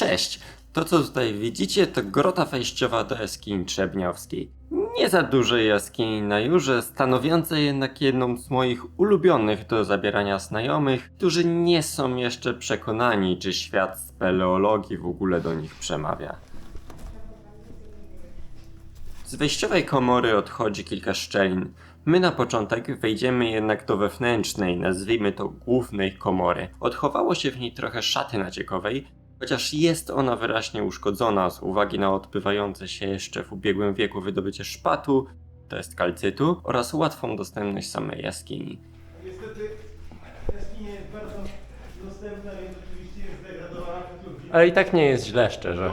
Cześć! To co tutaj widzicie to grota wejściowa do jaskini Trzebniowskiej. Nie za dużej jaskini na Jurze, stanowiącej jednak jedną z moich ulubionych do zabierania znajomych, którzy nie są jeszcze przekonani, czy świat speleologii w ogóle do nich przemawia. Z wejściowej komory odchodzi kilka szczelin. My na początek wejdziemy jednak do wewnętrznej, nazwijmy to głównej komory. Odchowało się w niej trochę szaty naciekowej, chociaż jest ona wyraźnie uszkodzona z uwagi na odbywające się jeszcze w ubiegłym wieku wydobycie szpatu, to jest kalcytu, oraz łatwą dostępność samej jaskini. Niestety jaskinia jest bardzo dostępna, więc oczywiście jest zdegradowana. Ale i tak nie jest źle, szczerze.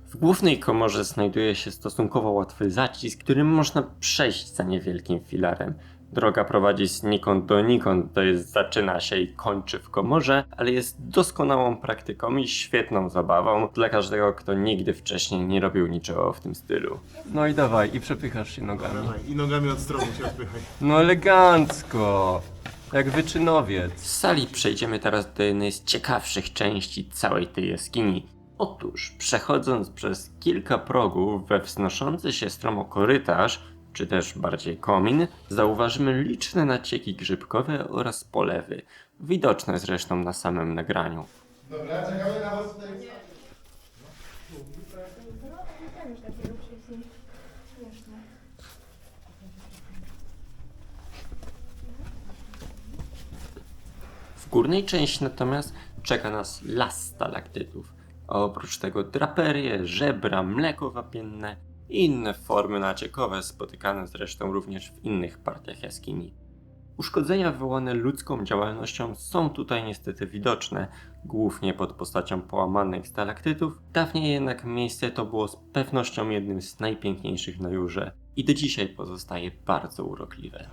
W głównej komorze znajduje się stosunkowo łatwy zacisk, którym można przejść za niewielkim filarem. Droga prowadzi znikąd donikąd, to jest zaczyna się i kończy w komorze, ale jest doskonałą praktyką i świetną zabawą dla każdego, kto nigdy wcześniej nie robił niczego w tym stylu. No i dawaj, i przepychasz się nogami. Dawaj, i nogami od strony się odpychaj. No elegancko! Jak wyczynowiec. Z sali przejdziemy teraz do jednej z ciekawszych części całej tej jaskini. Otóż, przechodząc przez kilka progów we wznoszący się stromo korytarz, czy też bardziej komin, zauważymy liczne nacieki grzybkowe oraz polewy, widoczne zresztą na samym nagraniu. Dobra, czekamy na was tutaj. Już takiego wcześniej. Śmieszne. W górnej części natomiast czeka nas las stalaktytów, a oprócz tego draperie, żebra, mleko wapienne i inne formy naciekowe spotykane zresztą również w innych partiach jaskini. Uszkodzenia wywołane ludzką działalnością są tutaj niestety widoczne, głównie pod postacią połamanych stalaktytów. Dawniej jednak miejsce to było z pewnością jednym z najpiękniejszych na Jurze i do dzisiaj pozostaje bardzo urokliwe.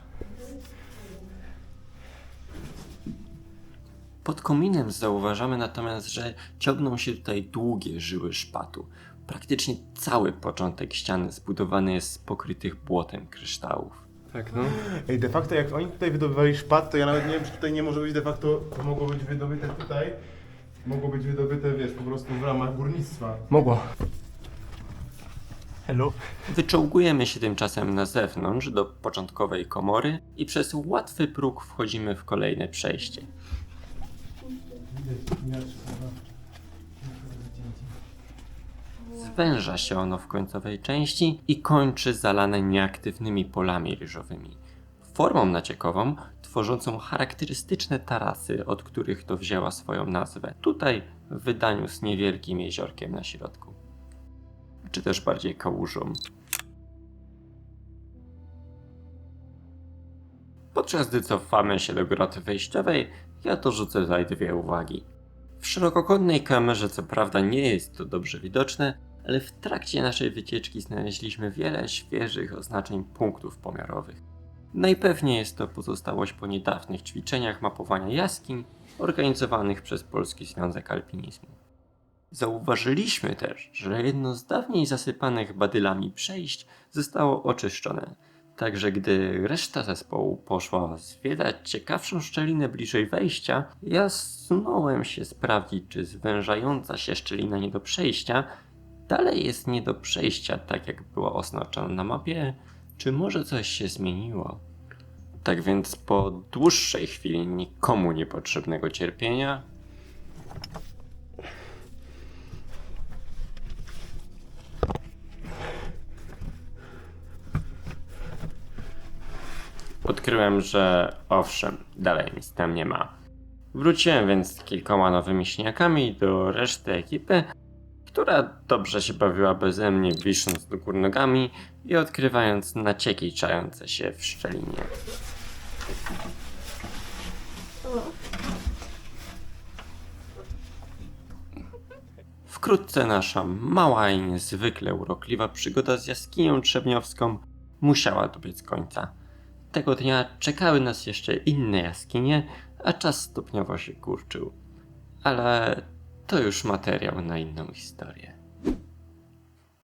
Pod kominem zauważamy natomiast, że ciągną się tutaj długie żyły szpatu. Praktycznie cały początek ściany zbudowany jest z pokrytych błotem kryształów. Tak no. Ej, de facto jak oni tutaj wydobywali szpat, to ja nawet nie wiem, czy tutaj nie może być de facto, to mogło być wydobyte tutaj. Mogło być wydobyte, wiesz, po prostu w ramach górnictwa. Mogło. Hello. Wyczołgujemy się tymczasem na zewnątrz do początkowej komory i przez łatwy próg wchodzimy w kolejne przejście. Zwęża się ono w końcowej części i kończy zalane nieaktywnymi polami ryżowymi. Formą naciekową tworzącą charakterystyczne tarasy, od których to wzięła swoją nazwę. Tutaj w wydaniu z niewielkim jeziorkiem na środku. Czy też bardziej kałużą. Podczas gdy cofamy się do groty wejściowej, ja dorzucę tutaj dwie uwagi. W szerokokątnej kamerze co prawda nie jest to dobrze widoczne, ale w trakcie naszej wycieczki znaleźliśmy wiele świeżych oznaczeń punktów pomiarowych. Najpewniej jest to pozostałość po niedawnych ćwiczeniach mapowania jaskiń organizowanych przez Polski Związek Alpinizmu. Zauważyliśmy też, że jedno z dawniej zasypanych badylami przejść zostało oczyszczone. Także gdy reszta zespołu poszła zwiedzać ciekawszą szczelinę bliżej wejścia, ja zsunąłem się sprawdzić, czy zwężająca się szczelina nie do przejścia dalej jest nie do przejścia, tak jak była oznaczona na mapie, czy może coś się zmieniło. Tak więc po dłuższej chwili nikomu niepotrzebnego cierpienia odkryłem, że owszem, dalej nic tam nie ma. Wróciłem więc z kilkoma nowymi śniakami do reszty ekipy, która dobrze się bawiła beze mnie, wisząc do góry nogami i odkrywając nacieki czające się w szczelinie. Wkrótce nasza mała i niezwykle urokliwa przygoda z jaskinią trzebniowską musiała dobiec końca. Tego dnia czekały nas jeszcze inne jaskinie, a czas stopniowo się kurczył. Ale to już materiał na inną historię.